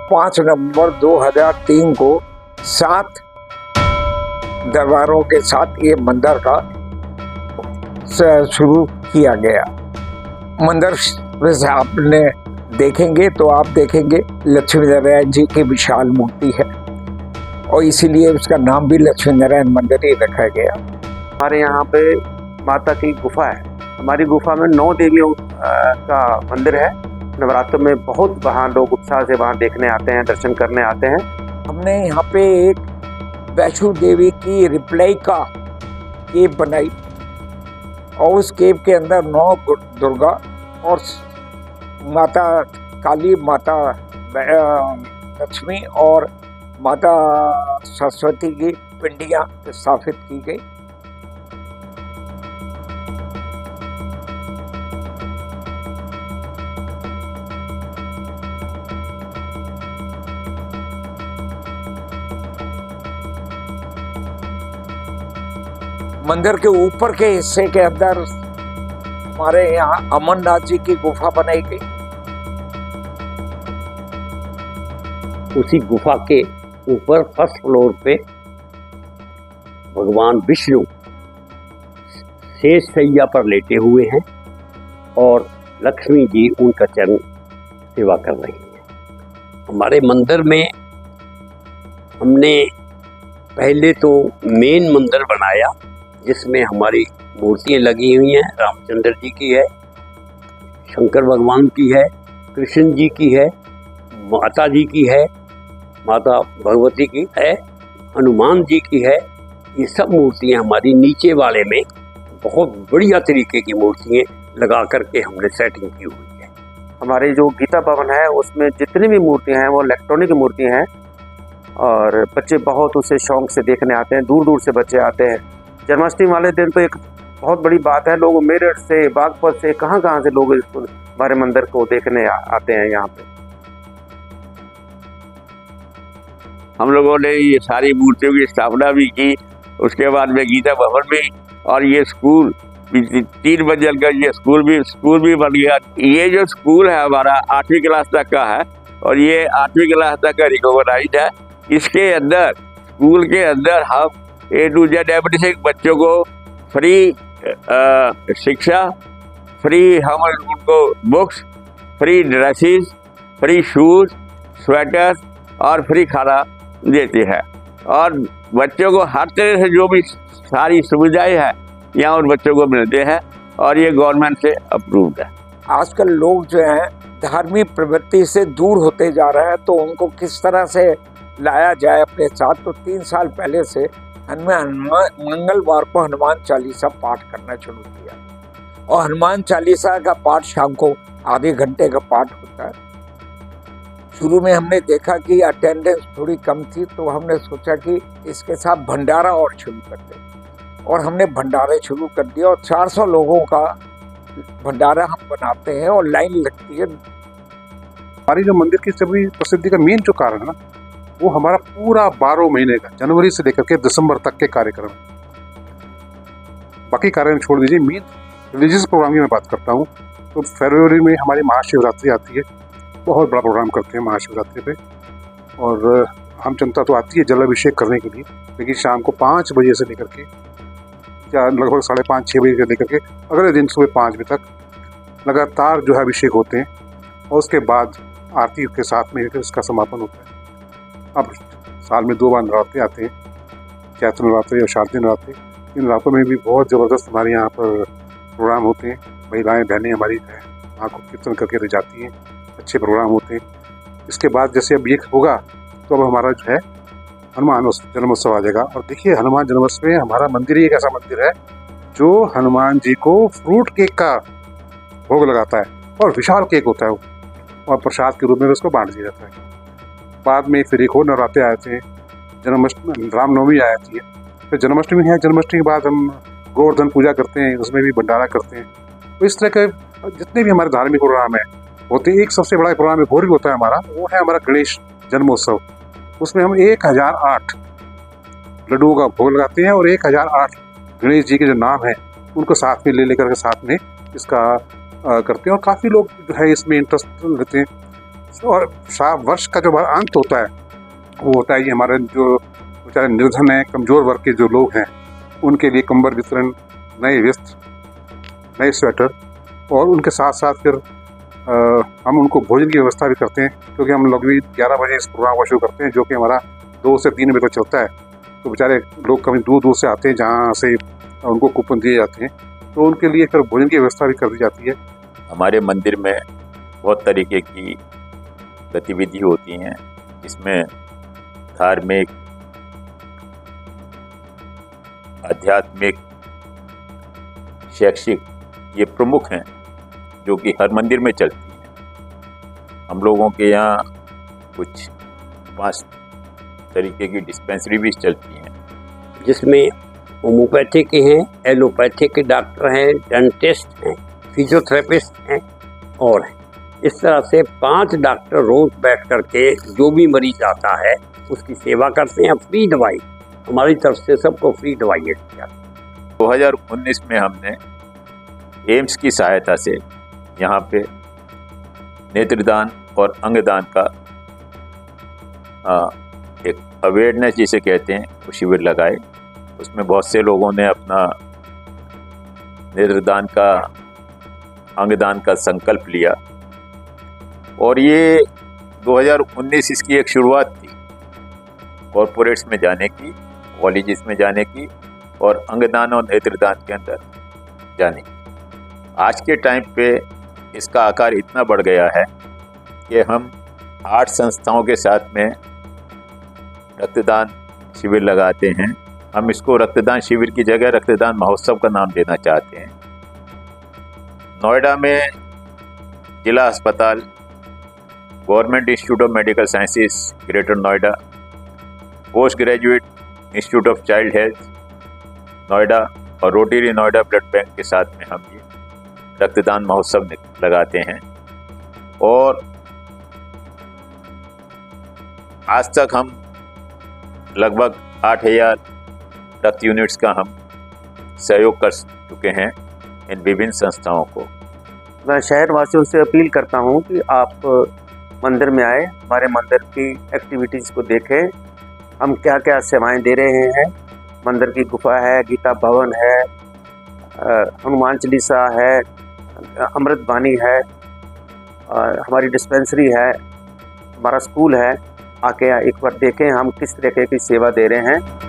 5 नवंबर 2003 को 7 दरबारों के साथ ये मंदिर का शुरू किया गया। मंदिर वैसे आपने देखेंगे तो आप देखेंगे लक्ष्मी नारायण जी की विशाल मूर्ति है और इसीलिए उसका नाम भी लक्ष्मी नारायण मंदिर ही रखा गया। हमारे यहाँ पे माता की गुफा है। हमारी गुफा में 9 देवियों का मंदिर है। नवरात्र में बहुत वहाँ लोग उत्साह से वहाँ देखने आते हैं, दर्शन करने आते हैं। हमने यहाँ पे एक वैष्णो देवी की रिप्लिका केव बनाई और उस केव के अंदर 9 दुर्गा और माता काली, माता लक्ष्मी और माता सरस्वती की पिंडियाँ स्थापित की गई। मंदिर के ऊपर के हिस्से के अंदर हमारे यहाँ अमरनाथ जी की गुफा बनाई गई। उसी गुफा के ऊपर फर्स्ट फ्लोर पे भगवान विष्णु शेष शैया पर लेटे हुए हैं और लक्ष्मी जी उनका चरण सेवा कर रही हैं। हमारे मंदिर में हमने पहले तो मेन मंदिर बनाया जिसमें हमारी मूर्तियाँ लगी हुई हैं। रामचंद्र जी की है, शंकर भगवान की है, कृष्ण जी की है, माता जी की है, माता भगवती की है, हनुमान जी की है। ये सब मूर्तियाँ हमारी नीचे वाले में बहुत बढ़िया तरीके की मूर्तियाँ लगा करके हमने सेटिंग की हुई है। हमारे जो गीता भवन है उसमें जितनी भी मूर्तियाँ हैं वो इलेक्ट्रॉनिक मूर्तियाँ हैं और बच्चे बहुत उसे शौक से देखने आते हैं। दूर दूर से बच्चे आते हैं। जन्माष्टमी वाले दिन तो एक बहुत बड़ी बात है। लोग मेरठ से, बागपत से, कहाँ से लोग हमारे मंदिर को देखने आते हैं यहाँ पे। हम लोगों ने ये सारी मूर्तियों की स्थापना भी की। उसके बाद में गीता भवन भी और ये स्कूल 3 मंजिल का ये स्कूल भी बन गया। ये जो स्कूल है हमारा 8वीं क्लास तक का है और ये 8वीं क्लास तक का रिकॉग्नाइज्ड है। इसके अंदर स्कूल के अंदर हम A to Z एवरीथिंग बच्चों को फ्री शिक्षा, फ्री हम उनको books, free dresses, free shoes, sweater और फ्री खाना देते हैं और बच्चों को हर तरह से जो भी सारी सुविधाएं हैं यहाँ उन बच्चों को मिलते हैं और ये गवर्नमेंट से अप्रूव्ड है। आजकल लोग जो हैं धार्मिक प्रवृत्ति से दूर होते जा रहे हैं, तो उनको किस तरह से लाया जाए अपने साथ। तो 3 साल पहले से हमने मंगलवार को हनुमान चालीसा पाठ करना शुरू किया और हनुमान चालीसा का पाठ शाम को आधे घंटे का पाठ होता है। शुरू में हमने देखा कि अटेंडेंस थोड़ी कम थी, तो हमने सोचा कि इसके साथ भंडारा और शुरू कर दें और हमने भंडारे शुरू कर दिया और 400 लोगों का भंडारा हम बनाते हैं और लाइन लगती है। हमारी जो मंदिर की सभी प्रसिद्धि का मेन जो कारण है ना, वो हमारा पूरा 12 महीने का जनवरी से लेकर के दिसंबर तक के कार्यक्रम। बाकी कार्यक्रम छोड़ दीजिए, मेन रिलीजियस प्रोग्राम की मैं बात करता हूँ तो फरवरी में हमारी महाशिवरात्रि आती है। बहुत बड़ा प्रोग्राम करते हैं महाशिवरात्रि पे और आम जनता तो आती है जल अभिषेक करने के लिए, लेकिन शाम को 5 बजे से लेकर के या लगभग 5:30-6 बजे से लेकर के अगले दिन सुबह 5 बजे तक लगातार जो है अभिषेक होते हैं और उसके बाद आरती के साथ में इसका समापन होता है। अब साल में 2 बार नवरात्रि आते हैं, चैत्र नवरात्रि और शारदीय नवरात्रि। इन नवरात्रों में भी बहुत ज़बरदस्त हमारे यहाँ पर प्रोग्राम होते हैं। महिलाएं बहनें हमारी वहाँ को कीर्तन करके रह जाती हैं, अच्छे प्रोग्राम होते हैं। इसके बाद जैसे अब ये होगा तो अब हमारा जो है हनुमान जन्मोत्सव आ जाएगा। और देखिए हनुमान जन्मोत्सव में हमारा मंदिर ही एक ऐसा मंदिर है जो हनुमान जी को फ्रूट केक का भोग लगाता है और विशाल केक होता है वो, और प्रसाद के रूप में उसको बांट दिया जाता है। बाद में फिर एक और नवरात्रे आए थे, जन्माष्टमी, रामनवमी आई थी, फिर जन्माष्टमी है। जन्माष्टमी के बाद हम गोवर्धन पूजा करते हैं, उसमें भी भंडारा करते हैं। तो इस तरह के जितने भी हमारे धार्मिक प्रोग्राम है होते हैं। एक सबसे बड़ा प्रोग्राम एक और भी होता है हमारा, वो है हमारा गणेश जन्मोत्सव। उसमें हम 1008 लड्डुओं का भोग लगाते हैं और 1008 गणेश जी के जो नाम है उनको साथ में ले लेकर के साथ में इसका करते हैं और काफ़ी लोग जो है इसमें इंटरेस्ट लेते हैं। और वर्ष का जो अंत होता है वो होता है ये हमारे जो बेचारे निर्धन हैं, कमज़ोर वर्ग के जो लोग हैं, उनके लिए कंबल वितरण, नए वस्त्र, नए स्वेटर, और उनके साथ साथ फिर हम उनको भोजन की व्यवस्था भी करते हैं, क्योंकि हम लोग भी 11 बजे इस प्रोग्राम को शुरू करते हैं, जो कि हमारा 2 से 3 बजे तक चलता है। तो बेचारे लोग कभी दूर दूर से आते हैं जहाँ से उनको कूपन दिए जाते हैं, तो उनके लिए फिर भोजन की व्यवस्था भी कर दी जाती है। हमारे मंदिर में बहुत तरीके की गतिविधि होती हैं, जिसमें धार्मिक, आध्यात्मिक, शैक्षिक ये प्रमुख हैं, जो कि हर मंदिर में चलती हैं। हम लोगों के यहाँ कुछ 5 तरीके की डिस्पेंसरी भी चलती हैं, जिसमें होम्योपैथिक हैं, एलोपैथिक के डॉक्टर हैं, डेंटिस्ट हैं, फिजियोथेरेपिस्ट हैं और हैं। इस तरह से 5 डॉक्टर रोज बैठ करके जो भी मरीज आता है उसकी सेवा करते हैं। फ्री दवाई हमारी तरफ से सबको फ्री दवाई दी जाती है। 2019 में हमने एम्स की सहायता से यहाँ पे नेत्रदान और अंगदान का एक अवेयरनेस जिसे कहते हैं वो शिविर लगाए। उसमें बहुत से लोगों ने अपना नेत्रदान का, अंगदान का संकल्प लिया, और ये 2019 इसकी एक शुरुआत थी कॉरपोरेट्स में जाने की, कॉलेजेस में जाने की और अंगदान और नेत्रदान के अंदर जाने की। आज के टाइम पे इसका आकार इतना बढ़ गया है कि हम 8 संस्थाओं के साथ में रक्तदान शिविर लगाते हैं। हम इसको रक्तदान शिविर की जगह रक्तदान महोत्सव का नाम देना चाहते हैं। नोएडा में जिला अस्पताल, government institute of medical sciences greater Noida, post graduate institute of child health Noida और रोटरी नोएडा ब्लड बैंक के साथ में हम ये रक्तदान महोत्सव लगाते हैं। और आज तक हम लगभग 8000 रक्त यूनिट्स का हम सहयोग कर चुके हैं इन विभिन्न संस्थाओं को। मैं शहर वासियों से अपील करता हूं कि आप मंदिर में आए, हमारे मंदिर की एक्टिविटीज़ को देखें, हम क्या क्या सेवाएं दे रहे हैं। मंदिर की गुफा है, गीता भवन है, हनुमान चालीसा है, अमृत वाणी है, हमारी डिस्पेंसरी है, हमारा स्कूल है। आके एक बार देखें हम किस तरीके की सेवा दे रहे हैं।